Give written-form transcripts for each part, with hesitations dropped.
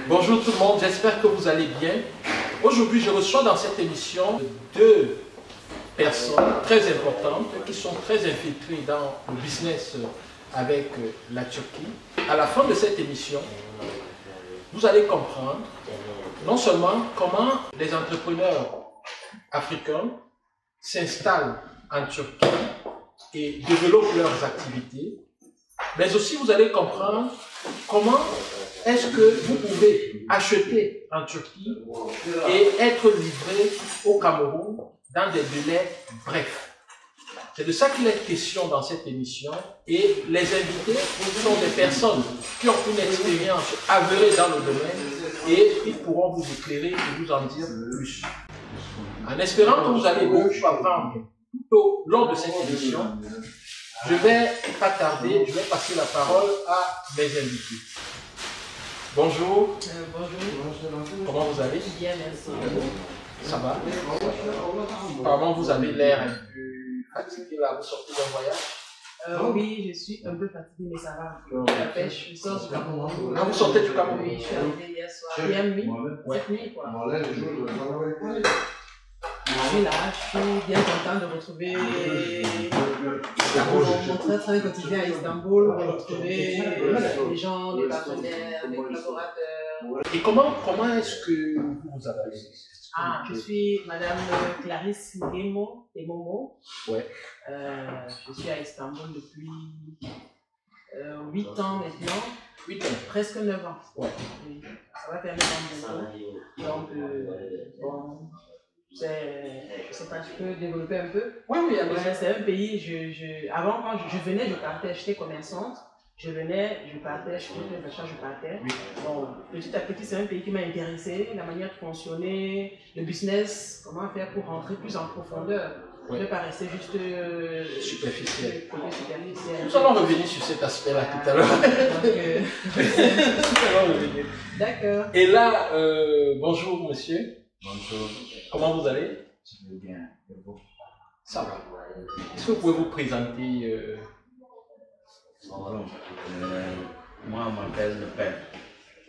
Bonjour tout le monde, j'espère que vous allez bien. Aujourd'hui, je reçois dans cette émission deux personnes très importantes qui sont très infiltrées dans le business avec la Turquie. À la fin de cette émission, vous allez comprendre non seulement comment les entrepreneurs africains s'installent en Turquie et développent leurs activités, mais aussi vous allez comprendre comment est-ce que vous pouvez acheter en Turquie et être livré au Cameroun dans des délais brefs. C'est de ça qu'il est question dans cette émission et les invités sont des personnes qui ont une expérience avérée dans le domaine et ils pourront vous éclairer et vous en dire plus. En espérant que vous allez beaucoup apprendre tout au long de cette émission, je ne vais pas tarder, je vais passer la parole à mes invités. Bonjour. Bonjour. Comment vous allez? Bien, merci. Ça va? Apparemment, vous avez l'air un peu fatigué là, vous sortez d'un voyage? Oui, je suis un peu fatiguée, mais ça va. La pêche, je sors du Cameroun. Ah, vous sortez du Cameroun? Oui, je suis arrivée hier soir. Hier nuit, cette nuit, quoi. Je suis là, je suis bien contente de retrouver mon très très quotidien à Istanbul, de retrouver les gens, les partenaires, les collaborateurs. Et comment est-ce que vous vous appelez? Ah, je suis Madame Clarisse Nguemo et Momo. Ouais. Je suis à Istanbul depuis 8 ans maintenant. 8 ans. Presque 9 ans. Ouais. Oui. Ça va faire 9 ans bientôt. Donc, bon, je sais pas, je peux développer un peu. Oui, oui, Ouais, c'est un pays, avant quand je venais, je partais, j'étais commerçante. Je venais, je partais, je faisais des achats, je partais. Oui. Bon, petit à petit, c'est un pays qui m'a intéressé, la manière de fonctionner, le business, comment faire pour rentrer plus en profondeur. Je ne vais pas rester juste superficiel. Superficiel. Nous allons revenir sur cet aspect-là tout à l'heure. D'accord. Et là, bonjour monsieur. Bonjour. Comment vous allez? Je vais bien. Ça va. Est-ce que vous pouvez vous présenter Moi, on m'appelle le père.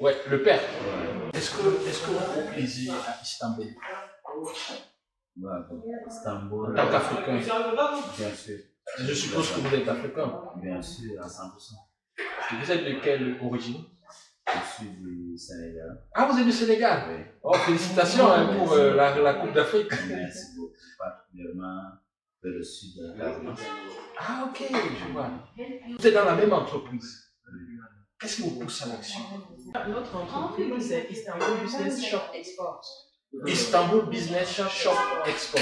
Ouais, le père. Ouais. Est-ce que vous vous plaisez à Istanbul? Ouais, bon. Istanbul. En tant qu'Africain? Bien sûr. Je suppose que vous êtes africain. Bien sûr, à 100%. Vous êtes de quelle origine? Je suis du Sénégal. Ah, vous êtes du Sénégal? Oui. Oh, félicitations pour la Coupe d'Afrique. Merci beaucoup. Particulièrement vers le sud de la Casamance. Ah, ok, je vois. Vous êtes dans la même entreprise. Qu'est-ce qui vous pousse à l'action? Notre entreprise, c'est Istanbul Business Shop Export. Istanbul Business Shop Export.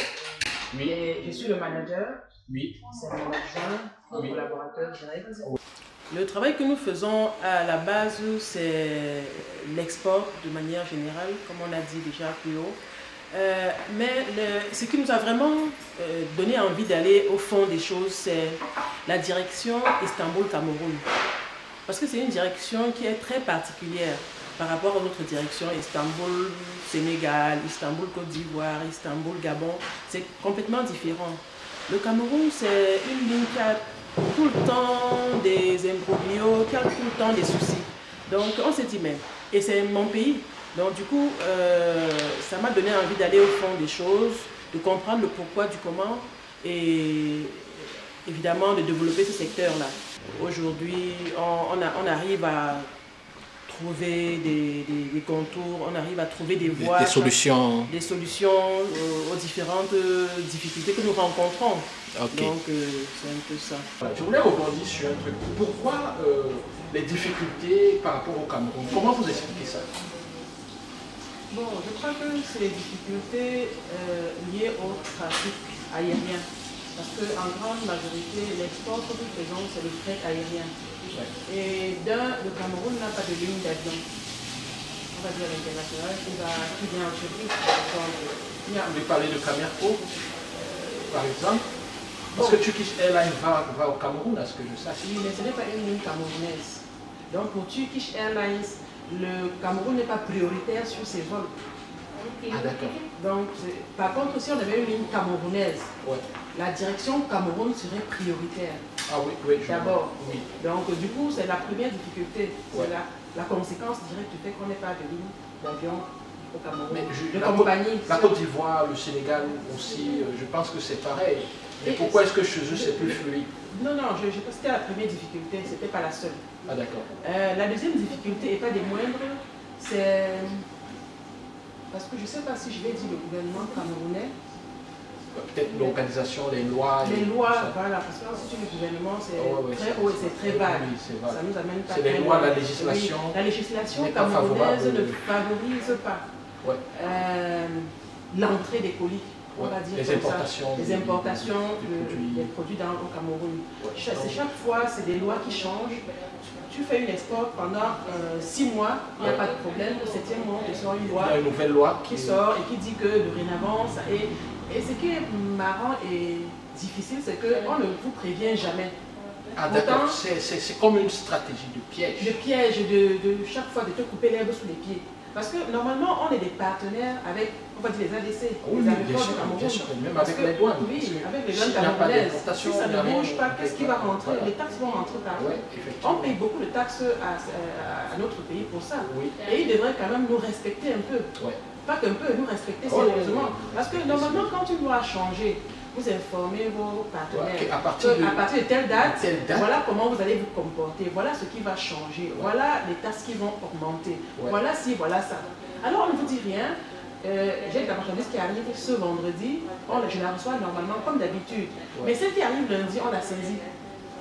Oui. Et je suis le manager. Oui. C'est mon adjoint, mon Oui. collaborateur direct. Le travail que nous faisons à la base, c'est l'export de manière générale, comme on a dit déjà plus haut. Mais ce qui nous a vraiment donné envie d'aller au fond des choses, c'est la direction Istanbul-Cameroun. Parce que c'est une direction qui est très particulière par rapport aux autres directions, Istanbul-Sénégal, Istanbul-Côte d'Ivoire, Istanbul-Gabon. C'est complètement différent. Le Cameroun, c'est une ligne qui a tout le temps des imbroglios, qui a tout le temps des soucis. Donc on s'est dit, mais, et c'est mon pays. Donc du coup, ça m'a donné envie d'aller au fond des choses, de comprendre le pourquoi du comment et évidemment de développer ce secteur-là. Aujourd'hui, on arrive à trouver des contours, on arrive à trouver des voies, Des solutions aux différentes difficultés que nous rencontrons. Okay. Donc c'est un peu ça. Je voulais rebondir sur un truc. Pourquoi les difficultés par rapport au Cameroun? Comment vous expliquez ça? Bon, je crois que c'est les difficultés liées au trafic aérien. Parce qu'en grande majorité, l'export que nous faisons, c'est le fret aérien. Ouais. Et le Cameroun n'a pas de ligne d'avion. On va dire international, qui vient en Turquie. Vous pouvez parler de Camerco, par exemple. Parce que Turkish Airlines va au Cameroun, à ce que je sache. Oui, mais ce n'est pas une ligne camerounaise. Donc pour Turkish Airlines, le Cameroun n'est pas prioritaire sur ses vols. Ah d'accord. Donc, par contre, si on avait une ligne camerounaise, ouais. la direction Cameroun serait prioritaire. Ah oui, oui. D'abord. Oui. Donc, du coup, c'est la première difficulté. Ouais. C'est la conséquence directe du fait qu'on n'ait pas de ligne d'avion au Cameroun. Mais La Côte d'Ivoire, le Sénégal aussi, je pense que c'est pareil. Mais pourquoi est-ce que chez eux c'est plus fluide? Non, non, je pense que c'était la première difficulté, ce n'était pas la seule. Ah d'accord. La deuxième difficulté, et pas des moindres, c'est... Parce que je ne sais pas si je vais dire le gouvernement camerounais. Peut-être l'organisation, les lois. Les lois, voilà, parce que si tu dis le gouvernement, c'est très haut et c'est très vague. Oui, ça nous amène pas. C'est les lois, la législation. Oui, la législation camerounaise ne favorise pas l'entrée des colis. On va dire les importations, les importations des produits au Cameroun. Chaque fois, c'est des lois qui changent. Tu fais une export pendant 6 mois, il n'y a pas de problème. Au 7e mois, on te sort une loi. Il y a une nouvelle loi qui sort et qui dit que dorénavant, ça est. Et ce qui est marrant et difficile, c'est qu'on ne vous prévient jamais. Ah d'accord, c'est comme une stratégie de piège. De piège, de chaque fois de te couper l'herbe sous les pieds. Parce que normalement, on est des partenaires avec, on va dire, les ADC, oui, les aéroports de Cameroun. Bien sûr, même avec les douanes. Oui, avec les douanes camerounaises. Si ça ne bouge pas, qu'est-ce qui va rentrer? Voilà. Les taxes vont rentrer par là. On paye beaucoup de taxes à notre pays pour ça. Oui. Et ils devraient quand même nous respecter un peu. Pas qu'un peu, nous respecter sérieusement. Parce que normalement, quand une loi a changé, vous informez vos partenaires. À partir de telle date, voilà comment vous allez vous comporter, voilà ce qui va changer, voilà les taxes qui vont augmenter, voilà ci, voilà ça. Alors on ne vous dit rien. J'ai de la marchandise qui arrive ce vendredi, je la reçois normalement comme d'habitude. Mais celle qui arrive lundi, on la saisit.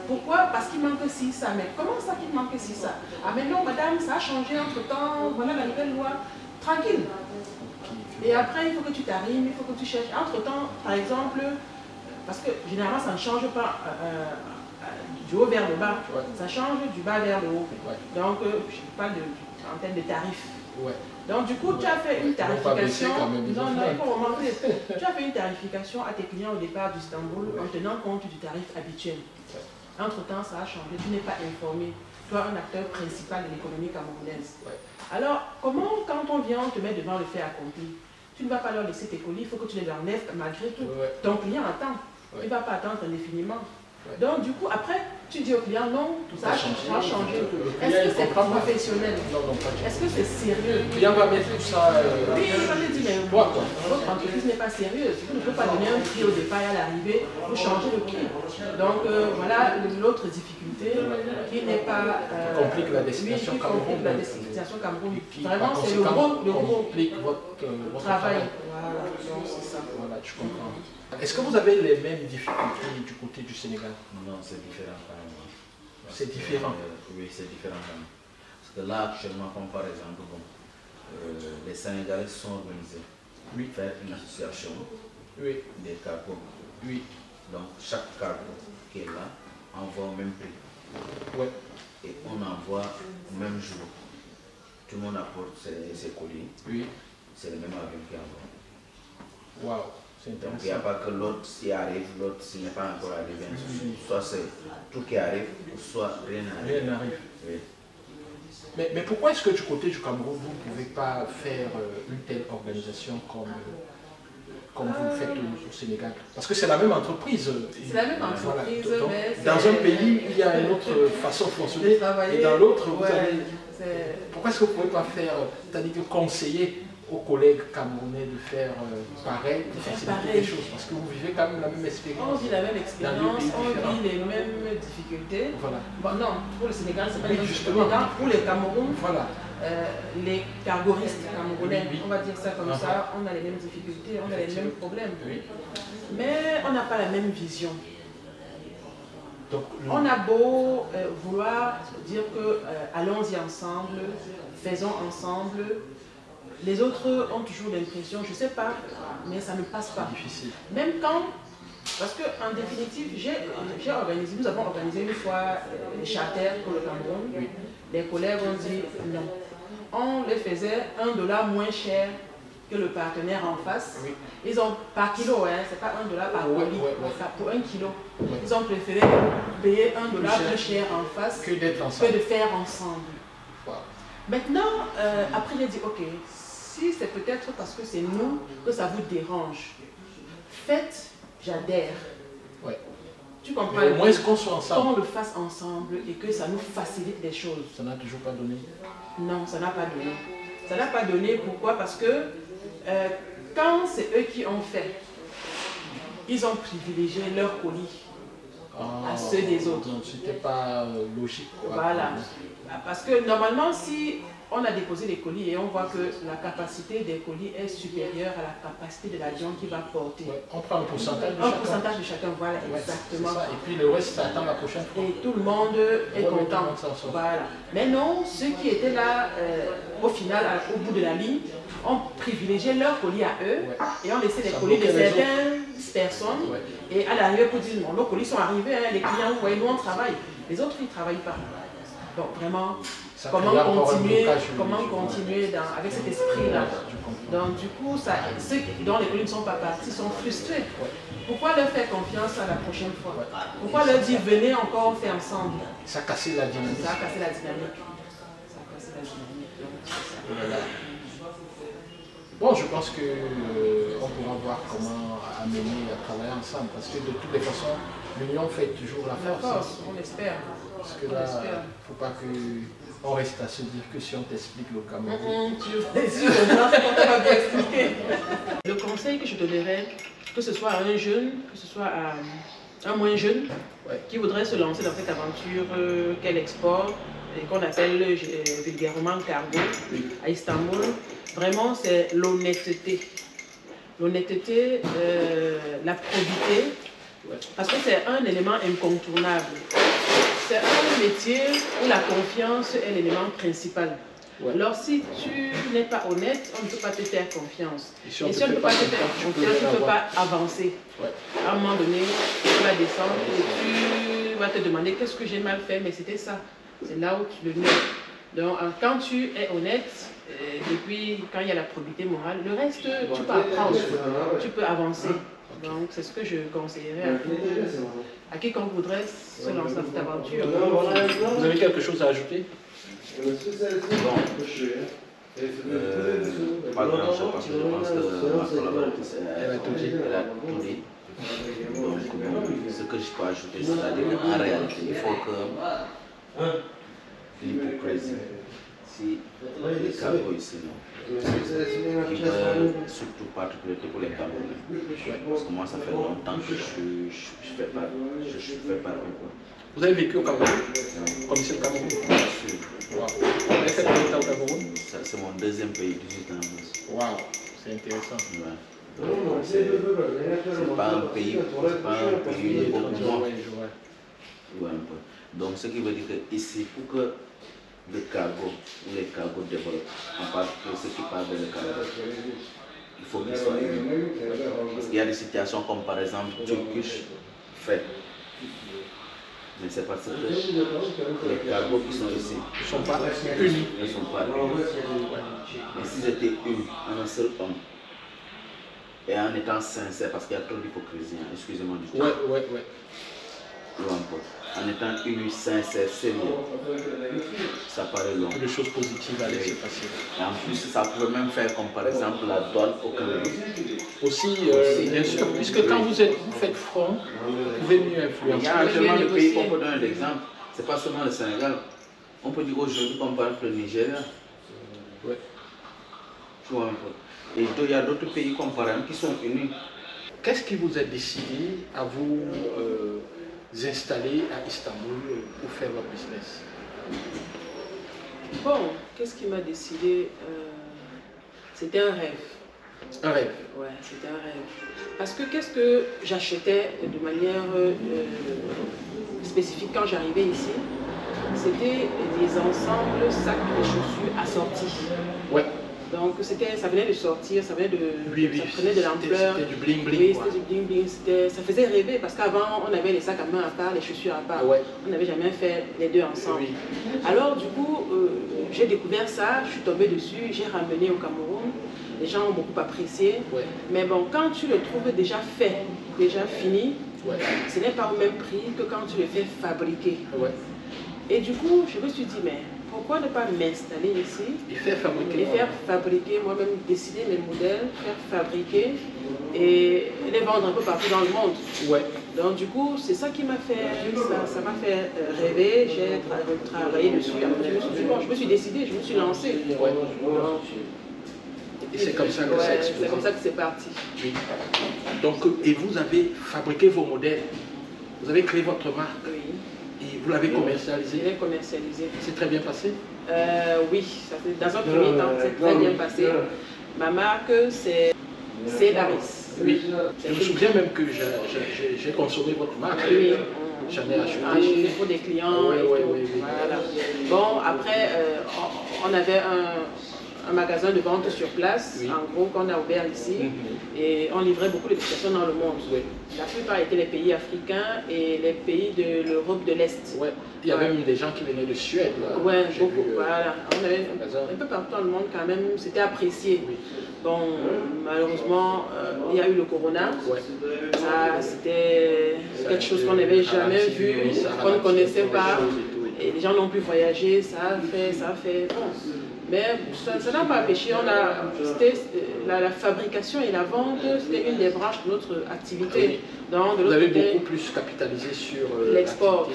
Pourquoi? Parce qu'il manque ci, ça. Mais comment ça qu'il manque ci, ça? Ah mais non madame, ça a changé entre temps, voilà la nouvelle loi. Tranquille. Et après, il faut que tu t'arrimes, il faut que tu cherches. Entre-temps, par exemple, parce que généralement, ça ne change pas du haut vers le bas, ça change du bas vers le haut. Donc, je parle en termes de tarifs. Donc, du coup, tu as fait une tarification. Non, non, il faut remonter. Tu as fait une tarification à tes clients au départ d'Istanbul en tenant compte du tarif habituel. Entre-temps, ça a changé, tu n'es pas informé. Toi, un acteur principal de l'économie camerounaise. Alors, comment, quand on vient, on te met devant le fait accompli? Tu ne vas pas leur laisser tes colis, il faut que tu les enlèves malgré tout. Ton client attend, il ne va pas attendre indéfiniment. Donc, du coup, après, tu dis au client, non, ça a changé. Est-ce que c'est professionnel? Est-ce que c'est sérieux? Le client va mettre tout ça. Oui, il va te dire, mais votre entreprise n'est pas sérieuse. Vous ne pouvez pas donner un prix au départ et à l'arrivée, vous changez le prix. Donc, voilà l'autre difficulté qui n'est pas. Qui complique la destination Cameroun. Vraiment, c'est le gros complique votre travail. Voilà, donc c'est ça. Voilà, je comprends. Est-ce que vous avez les mêmes difficultés du côté du Sénégal? Non, c'est différent quand même. C'est différent? Oui, c'est différent quand même. Parce que là, actuellement, comme par exemple, les Sénégalais sont organisés. Faire une association des cargos. Donc, chaque cargo qui est là envoie au même prix. Et on envoie au même jour. Tout le monde apporte ses colis. C'est le même avion qui envoie. Waouh! Donc il n'y a pas que l'autre qui arrive, l'autre qui n'est pas encore arrivé. Soit c'est tout qui arrive, soit rien n'arrive. Mais pourquoi est-ce que du côté du Cameroun, vous ne pouvez pas faire une telle organisation comme vous le faites au Sénégal? Parce que c'est la même entreprise. C'est la même entreprise, donc, mais dans un pays, il y a une autre façon de fonctionner, et dans l'autre, vous avez... Pourquoi est-ce que vous ne pouvez pas faire, c'est-à-dire que conseiller aux collègues camerounais de faire pareil, de faciliter les choses, parce que vous vivez quand même la même expérience. On vit la même expérience, on vit les mêmes difficultés. Bon, non, pour le Sénégal, c'est pas les mêmes difficultés. Pour le Cameroun, les cargoristes camerounais, on va dire ça comme ça, on a les mêmes difficultés, on a les mêmes problèmes. Mais on n'a pas la même vision. Donc, on a beau vouloir dire que allons-y ensemble, faisons ensemble. Les autres ont toujours l'impression, je ne sais pas, mais ça ne passe pas. Difficile. Même quand, parce qu'en définitive, nous avons organisé une fois les charters pour le Cameroun. Les collègues ont dit non. On les faisait $1 moins cher que le partenaire en face. Ils ont par kilo, c'est pas $1 par colis, pour 1 kilo. Ils ont préféré payer $1 plus cher en face que de faire ensemble. Maintenant, après j'ai dit ok. Si c'est peut-être parce que c'est nous que ça vous dérange, faites, j'adhère. Ouais. Tu comprends? Mais au moins qu'on soit ensemble. Qu'on le fasse ensemble et que ça nous facilite les choses. Ça n'a toujours pas donné? Non, ça n'a pas donné. Ça n'a pas donné, pourquoi? Parce que quand c'est eux qui ont fait, ils ont privilégié leurs colis à ceux des autres. Donc c'était pas logique, quoi. Voilà. Parce que normalement, si on a déposé les colis et on voit que la capacité des colis est supérieure à la capacité de l'avion qui va porter. Ouais, on prend un pourcentage de chacun. Un pourcentage de chacun, voilà, exactement. Ça. Et puis le reste, ça attend la prochaine fois. Et tout le monde est content. Voilà. Mais non, ceux qui étaient là, au final, au bout de la ligne, ont privilégié leurs colis à eux et ont laissé les colis de certaines personnes. Et à l'arrivée, pour dire, non, nos colis sont arrivés, hein, les clients, vous voyez, nous on travaille. Les autres, ils ne travaillent pas. Donc vraiment, comment continuer avec cet esprit-là. Donc du coup, ceux dont les colis ne sont pas partis sont frustrés. Pourquoi leur faire confiance à la prochaine fois? Pourquoi leur dire venez encore, on fait ensemble? Ça a cassé la dynamique. Ça a cassé la dynamique. Ça a cassé la dynamique. Donc, c'est ça. Bon, je pense qu'on pourra voir comment amener à travailler ensemble, parce que de toutes les façons, l'union fait toujours la force. On espère. Parce que là, il ne faut pas qu'on reste à se dire que si on t'explique le Cameroun. Le conseil que je donnerais, que ce soit à un jeune, que ce soit à un moins jeune, qui voudrait se lancer dans cette aventure qu'elle exporte, et qu'on appelle vulgairement cargo, à Istanbul, vraiment c'est l'honnêteté. L'honnêteté, la probité, parce que c'est un élément incontournable. C'est un métier où la confiance est l'élément principal. Alors si tu n'es pas honnête, on ne peut pas te faire confiance. Et si on ne peut pas te faire confiance, tu ne peux pas avancer. À un moment donné, tu vas descendre et tu vas te demander qu'est-ce que j'ai mal fait, mais c'était ça. C'est là où tu le mets. Donc quand tu es honnête, depuis quand il y a la probité morale, le reste, tu peux apprendre, tu peux avancer. Donc c'est ce que je conseillerais à quiconque voudrait se lancer dans cette aventure. Vous avez quelque chose à ajouter? Bon, pas grand chose parce que je pense que ma collaboratrice elle a tout dit. Donc ce que je peux ajouter, c'est-à-dire qu'en réalité, il faut que l'hypocrisie, si les cargos ici, qui veulent surtout particulièrement pour les Camerounais, parce que moi ça fait longtemps que je fais pas Vous avez vécu au Cameroun? Comme c'est le Cameroun? Bien sûr. Wow. Vous avez fait combien de temps au Cameroun? C'est mon deuxième pays, 18 ans. Waouh, c'est intéressant. Ouais. C'est pas un pays pour moi. Ouais, un peu. Donc ce qui veut dire que ici, pour que le cargo ou les cargos développent, en particulier ceux qui parlent de le cargo, il faut qu'ils soient unis. Parce qu'il y a des situations comme par exemple Turkish fait. Mais c'est parce que les cargos qui sont ici ne sont pas unis. Ne sont pas unis. Mais s'ils étaient unis en un seul homme, et en étant sincère, parce qu'il y a trop d'hypocrisie, hein, excusez-moi du terme. En étant unis, sincères, sérieux, ça paraît long. Que les choses positives allaient se passer. Et en plus, ça pourrait même faire comme par exemple la douane au Cameroun. Aussi, bien sûr, puisque quand vous faites front, vous pouvez mieux influencer. Il y a actuellement des pays qu'on peut donner l'exemple. Ce n'est pas seulement le Sénégal. On peut dire aujourd'hui, comme par exemple le Nigeria. Tu vois un peu. Et il y a d'autres pays comme par exemple qui sont unis. Qu'est-ce qui vous a décidé à vous installer à Istanbul pour faire votre business? Bon, qu'est-ce qui m'a décidé? C'était un rêve. Un rêve? Ouais, c'était un rêve. Parce que qu'est-ce que j'achetais de manière spécifique quand j'arrivais ici? C'était des ensembles sacs de chaussures assortis. Ouais. Donc ça venait de sortir, ça venait de, ça prenait de l'ampleur. C'était du bling bling. Oui, c'était du bling bling. Ça faisait rêver parce qu'avant on avait les sacs à main à part, les chaussures à part. On n'avait jamais fait les deux ensemble. Alors du coup, j'ai découvert ça, je suis tombée dessus, j'ai ramené au Cameroun. Les gens ont beaucoup apprécié. Mais bon, quand tu le trouves déjà fait, déjà fini, ce n'est pas au même prix que quand tu le fais fabriquer. Et du coup, je me suis dit, mais pourquoi ne pas m'installer ici et faire fabriquer moi-même, dessiner mes modèles, faire fabriquer et les vendre un peu partout dans le monde. Ouais. Donc du coup, c'est ça qui m'a fait, ça m'a fait rêver, j'ai travaillé dessus, je me suis décidée, je me suis lancée. Ouais. Et c'est comme ça que ça explose. C'est comme ça que c'est parti. Oui. Donc, et vous avez fabriqué vos modèles, vous avez créé votre marque. Oui. Et vous l'avez commercialisé? Je l'ai commercialisé. C'est très bien passé? Oui, dans un premier temps, c'est très bien passé. Ma marque, c'est Laris. Oui. Je me souviens même que j'ai consommé votre marque. Oui. J'en ai acheté. Pour des clients. Oui. Voilà. Bon, après, on avait un magasin de vente sur place, en gros, qu'on a ouvert ici, et on livrait beaucoup de destinations dans le monde. Oui. La plupart étaient les pays africains et les pays de l'Europe de l'Est. Ouais. Il y avait même des gens qui venaient de Suède. Oui, beaucoup. Voilà. On avait un peu partout dans le monde quand même, c'était apprécié. Oui. Bon, malheureusement, il y a eu le corona. Ouais. Ça, c'était quelque chose qu'on n'avait jamais vu, qu'on ne connaissait pas. Et les gens n'ont pu voyager, ça a fait bon. Mais ça n'a pas empêché, la fabrication et la vente, c'était une des branches de notre activité. Donc, vous avez beaucoup plus capitalisé sur l'export.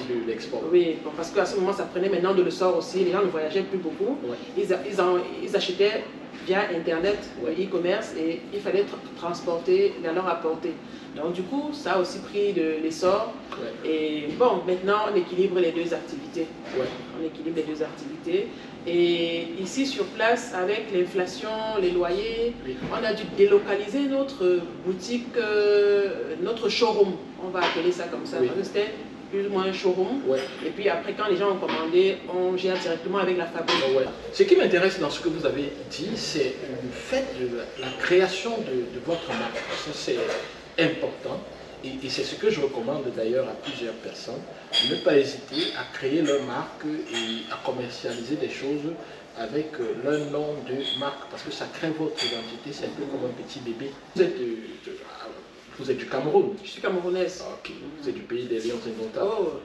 Oui, bon, parce qu'à ce moment, ça prenait maintenant de l'essor aussi, les gens ne voyageaient plus beaucoup. Ouais. Ils achetaient via Internet, le e-commerce, et il fallait transporter, leur apporter. Donc du coup, ça a aussi pris de l'essor. Ouais. Et bon, maintenant, on équilibre les deux activités. Ouais. On équilibre les deux activités. Et ici sur place, avec l'inflation, les loyers, on a dû délocaliser notre boutique, notre showroom. On va appeler ça comme ça. Parce que c'était plus ou moins un showroom. Ouais. Et puis après, quand les gens ont commandé, on gère directement avec la fabrique. Ouais. Ce qui m'intéresse dans ce que vous avez dit, c'est le fait de la création de votre marque. Ça, c'est important. Et c'est ce que je recommande d'ailleurs à plusieurs personnes, ne pas hésiter à créer leur marque et à commercialiser des choses avec leur nom de marque, parce que ça crée votre identité, c'est un peu comme un petit bébé. Vous êtes du Cameroun? Je suis camerounaise. Ok. Vous êtes du pays des lions indomptables. Oh,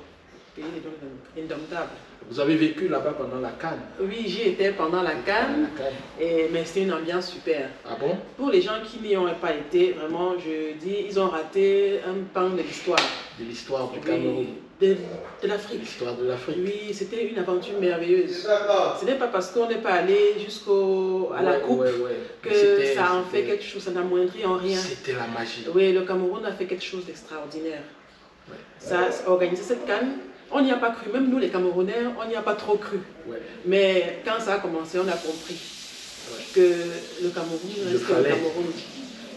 pays des lions indomptables. Vous avez vécu là-bas pendant la CAN? Oui, j'y étais pendant la CAN, mais c'était une ambiance super. Ah bon? Pour les gens qui n'y ont pas été, vraiment, je dis, ils ont raté un pan de l'histoire. De l'histoire du Cameroun? De l'Afrique. L'histoire de l'Afrique. Oui, c'était une aventure merveilleuse. Ce n'est pas parce qu'on n'est pas allé jusqu'à la coupe que ça en fait quelque chose, ça n'amoindrit en rien. C'était la magie. Oui, le Cameroun a fait quelque chose d'extraordinaire. Ouais. Ça a organisé cette CAN. On n'y a pas cru, même nous les Camerounais, on n'y a pas trop cru. Ouais. Mais quand ça a commencé, on a compris que le Cameroun restait le Cameroun.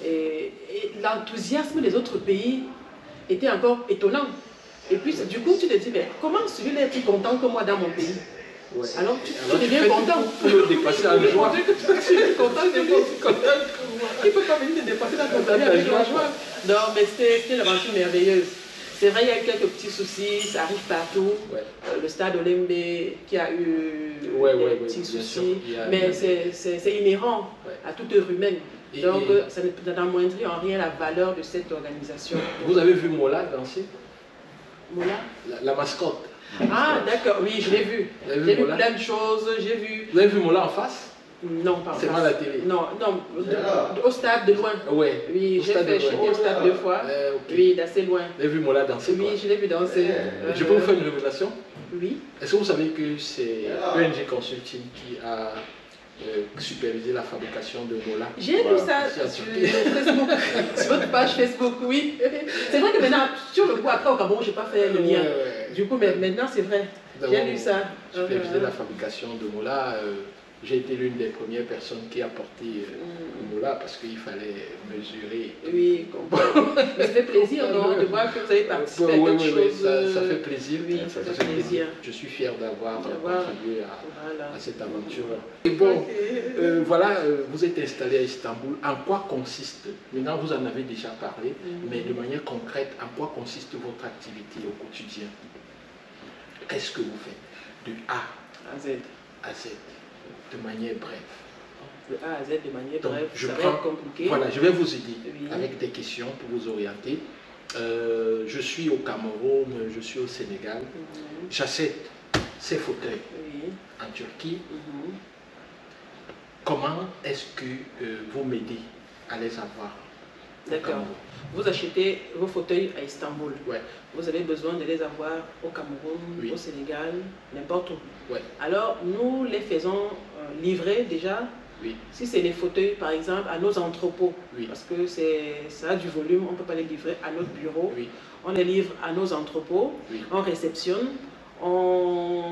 Et l'enthousiasme des autres pays était encore étonnant. Et puis du coup, tu te dis, mais comment celui-là est plus content que moi dans mon pays? Ouais. Alors tu deviens content. Pour le dépasser en joie. Tu es content, il ne peut pas venir te dépasser dans ton pays avec la joie. Non, mais c'était une aventure merveilleuse. C'est vrai, il y a eu quelques petits soucis, ça arrive partout. Ouais. Le stade Olembe qui a eu des petits soucis, mais c'est inhérent à toute œuvre humaine. Donc ça n'amoindrit en rien la valeur de cette organisation. Vous avez vu Mola danser? Mola? La mascotte. Ah d'accord, oui, je l'ai vu. J'ai vu plein de choses, j'ai vu... Vous avez vu Mola en face? Non, pas en face. C'est pas à la télé? Non, au stade de loin. Ouais. Oui, j'ai fait au stade 2 fois. Okay. Oui, d'assez loin. Vous avez vu Mola danser? Oui, je l'ai vu danser. Je peux vous faire une révélation? Oui. Est-ce que vous savez que c'est ENG Consulting qui a supervisé la fabrication de Mola? J'ai vu ça sur Facebook, sur votre page Facebook, oui. C'est vrai que maintenant, sur le coup, après au Cameroun, je n'ai pas fait le lien. Du coup, mais maintenant, c'est vrai. J'ai lu ça. Supervisé la fabrication de Mola. J'ai été l'une des premières personnes qui a porté Mola parce qu'il fallait mesurer. Oui, comprends. Mais ça fait plaisir de voir que vous avez participé à quelque chose. Ça fait plaisir. Oui, ça fait plaisir. Je suis fier d'avoir contribué à cette aventure. Et bon, voilà, vous êtes installé à Istanbul. En quoi consiste, maintenant vous en avez déjà parlé, mais de manière concrète, en quoi consiste votre activité au quotidien? Qu'est-ce que vous faites de A à Z? À Z. De manière brève. De A à Z de manière brève, ça va être compliqué. Voilà, je vais vous aider avec des questions pour vous orienter. Je suis au Cameroun, je suis au Sénégal. J'achète ces fauteuils en Turquie. Comment est-ce que vous m'aidez à les avoir? D'accord. Vous achetez vos fauteuils à Istanbul. Ouais. Vous avez besoin de les avoir au Cameroun, au Sénégal, n'importe où. Ouais. Alors, nous les faisons livrer déjà. Oui. Si c'est les fauteuils, par exemple, à nos entrepôts, parce que ça a du volume, on ne peut pas les livrer à notre bureau. On les livre à nos entrepôts, on réceptionne, on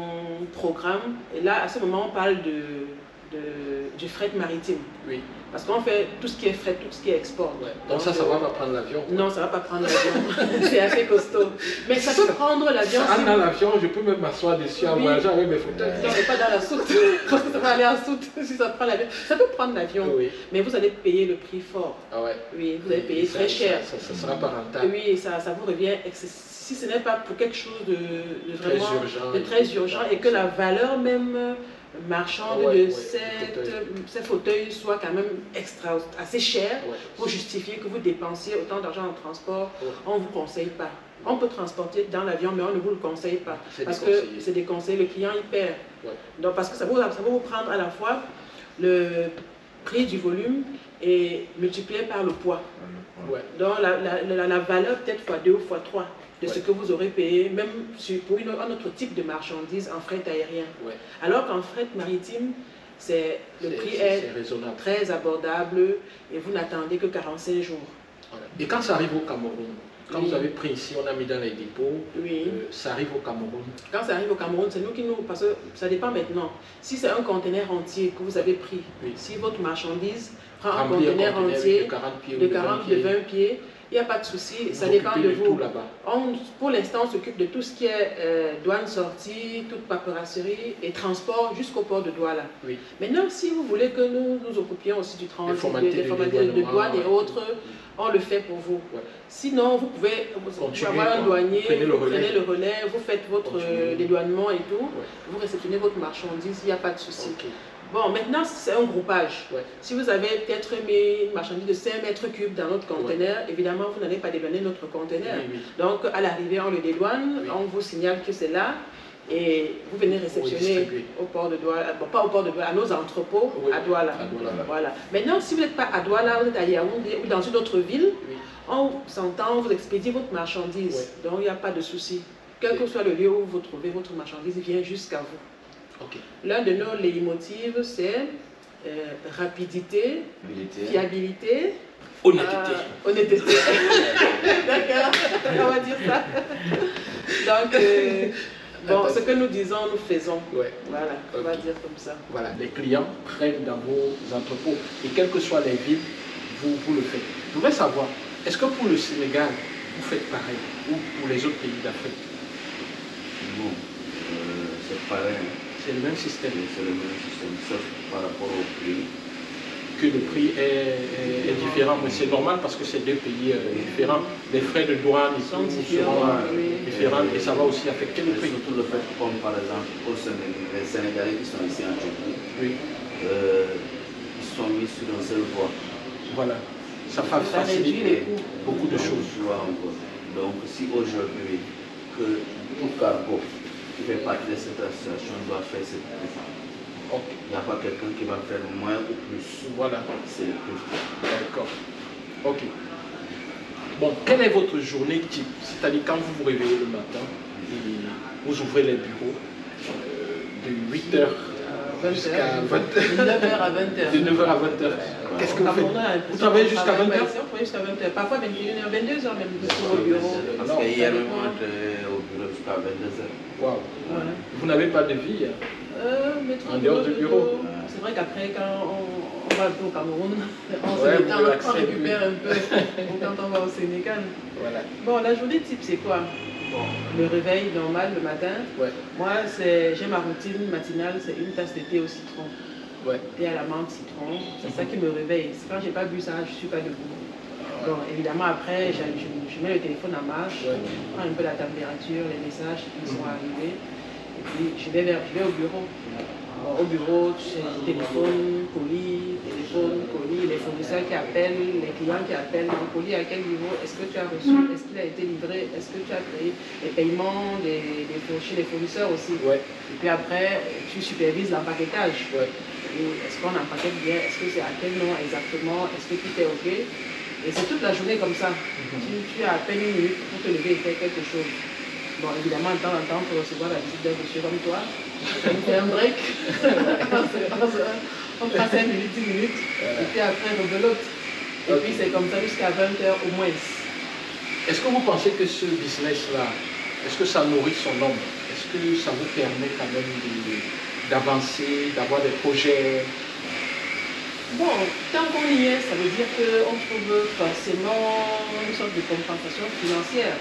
programme. Et là, à ce moment, on parle du fret maritime. Oui. Parce qu'on fait tout ce qui est fret, tout ce qui est export. Ouais. Donc ça ne va pas prendre l'avion? Non, ça ne va pas prendre l'avion. C'est assez costaud. Mais ça peut prendre l'avion. Dans l'avion, je peux même m'asseoir dessus en voyageant avec mes fauteuils. Non, mais pas dans la soute. Parce que ça va aller en soute si ça prend l'avion. Ça peut prendre l'avion, mais vous allez payer le prix fort. Ah ouais. Oui, vous allez payer très cher. Ça ne sera pas rentable. Oui, ça vous revient si ce n'est pas pour quelque chose de vraiment très urgent et que la valeur même marchande de ces fauteuils soit quand même assez cher pour justifier que vous dépensiez autant d'argent en transport, on ne vous conseille pas. On peut transporter dans l'avion, mais on ne vous le conseille pas. Parce que c'est déconseillé, le client il perd. Donc, parce que ça va vous prendre à la fois le prix du volume et multiplié par le poids. Donc la valeur peut-être x2 ou x3 de ce que vous aurez payé, même pour un autre type de marchandise en fret aérien. Alors qu'en fret maritime, le prix est très abordable et vous n'attendez que 45 jours. Et quand ça arrive au Cameroun, quand vous avez pris ici, on a mis dans les dépôts, ça arrive au Cameroun. Quand ça arrive au Cameroun, c'est nous qui nous... Parce que ça dépend maintenant. Si c'est un conteneur entier que vous avez pris, si votre marchandise prend un conteneur entier de 40, de 20 pieds, il n'y a pas de souci, ça dépend de vous. Pour l'instant, on s'occupe de tout ce qui est douane sortie, toute paperasserie et transport jusqu'au port de Douala. Maintenant, si vous voulez que nous nous occupions aussi du transit, des formalités de douane et autres, on le fait pour vous. Sinon, vous pouvez avoir un douanier, vous prenez le relais, vous faites votre dédouanement et tout, vous réceptionnez votre marchandise, il n'y a pas de souci. Bon, maintenant, c'est un groupage. Si vous avez peut-être mis une marchandise de 5 mètres cubes dans notre conteneur, évidemment, vous n'allez pas dédouaner notre conteneur. Donc, à l'arrivée, on le dédouane, on vous signale que c'est là, et vous venez réceptionner au port de Douala, bon, pas au port de Douala, à nos entrepôts, à Douala. Voilà. Maintenant, si vous n'êtes pas à Douala, vous êtes à Yaoundé ou dans une autre ville, on s'entend, vous expédiez votre marchandise. Donc, il n'y a pas de souci. Quel que soit le lieu où vous trouvez votre marchandise, il vient jusqu'à vous. L'un de nos leitmotivs, c'est rapidité, fiabilité, honnêteté. Honnêteté. D'accord, on va dire ça. Donc, bon, ce que nous disons, nous faisons. Voilà, on va dire comme ça. Voilà, les clients prennent dans vos entrepôts et quelles que soient les villes, vous le faites. Je voudrais savoir, est-ce que pour le Sénégal, vous faites pareil ou pour les autres pays d'Afrique? Non, c'est pareil. C'est le même système. C'est le même système, sauf par rapport au prix. Que le prix est différent, mais c'est normal parce que c'est deux pays différents. Les frais de douane seront différents et ça va aussi affecter le prix. Surtout le fait, comme par exemple les Sénégalais qui sont ici en Turquie, ils sont mis sur un seul voie. Voilà, ça facilite beaucoup de choses. Donc si aujourd'hui que tout cargo qui fait partie de cette association doit faire cette prix. Il n'y a pas quelqu'un qui va faire moins ou plus. Voilà. C'est le prix. D'accord. Ok. Bon, quelle est votre journée type? C'est-à-dire quand vous vous réveillez le matin, vous ouvrez les bureaux de 8h jusqu'à 20h. De 9h à 20h. De 9h à 20h. Qu'est-ce que vous faites? Vous travaillez jusqu'à 20h? Oui, jusqu'à 20h. Parfois 21h, 22h même au bureau. Parce qu'hier, on rentre au bureau jusqu'à 22h. Waouh. Vous n'avez pas de vie en dehors du bureau? C'est vrai qu'après, quand on va au Cameroun, on se détend, on récupère un peu quand on va au Sénégal. Voilà. Bon, la journée type, c'est quoi? Bon, le réveil normal le matin. Moi, j'ai ma routine matinale, c'est une tasse de thé au citron. Thé à la menthe, citron. C'est ça qui me réveille. Quand j'ai pas bu ça, je ne suis pas debout. Bon, évidemment, après, je mets le téléphone en marche, je prends un peu la température, les messages qui sont arrivés. Et puis, je vais au bureau. Au bureau, téléphone, colis, les fournisseurs fournisseurs qui appellent, les clients qui appellent, le colis à quel niveau, est-ce que tu as reçu, est-ce qu'il a été livré, est-ce que tu as payé les paiements chez les fournisseurs aussi. Ouais. Et puis après, tu supervises l'empaquetage. Ouais. Est-ce qu'on empaquette bien, est-ce que c'est à quel nom exactement, est-ce que tout est OK? Et c'est toute la journée comme ça. Tu as à peine une minute pour te lever et faire quelque chose. Bon, évidemment, de temps en temps, pour recevoir la visite d'un monsieur comme toi, on fait un break. On passe 5 minutes, 10 minutes, et puis après, rebelote. Et puis c'est comme ça jusqu'à 20 h au moins. Est-ce que vous pensez que ce business-là, est-ce que ça nourrit son homme? Est-ce que ça vous permet quand même d'avancer, d'avoir des projets? Bon, tant qu'on y est, ça veut dire qu'on trouve forcément une sorte de compensation financière.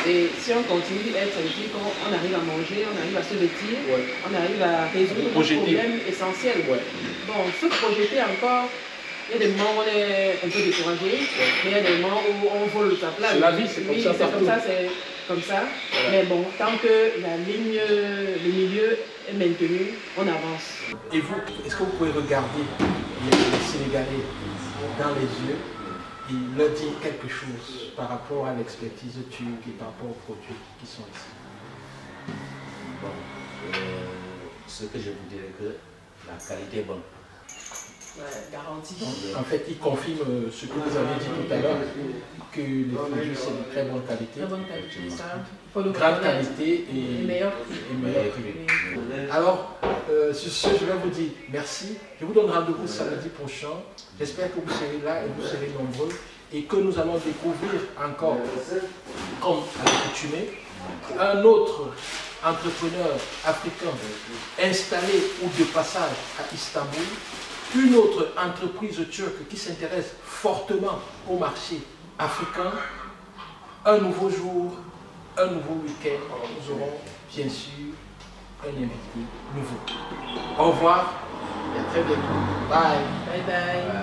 Et si on continue d'être, ça veut dire qu'on arrive à manger, on arrive à se vêtir, ouais. On arrive à résoudre nos problèmes essentiels. Ouais. Bon, se projeter encore, il y a des moments où on est un peu découragé, ouais. Mais il y a des moments où on vole sa place. C'est la vie, c'est comme ça. C'est comme ça, c'est comme ça. Voilà. Mais bon, tant que la ligne, le milieu est maintenu, on avance. Et vous, est-ce que vous pouvez regarder les Sénégalais dans les yeux et leur dire quelque chose par rapport à l'expertise turque et par rapport aux produits qui sont ici? Bon, ce que je vous dirais que la qualité est bonne. Ouais, garantie. En fait, il confirme ce que vous avez dit tout à l'heure, que les produits c'est de très bonne qualité. Très bonne qualité, ça. Grande qualité et meilleur prix. Alors, sur ce, je vais vous dire merci. Je vous donne rendez-vous samedi prochain. J'espère que vous serez là et vous serez nombreux et que nous allons découvrir encore, comme à l'accoutumée, un autre entrepreneur africain installé ou de passage à Istanbul, une autre entreprise turque qui s'intéresse fortement au marché africain, un nouveau jour, un nouveau week-end. Nous aurons bien sûr un invité nouveau. Au revoir et à très bientôt. Bye. Bye bye.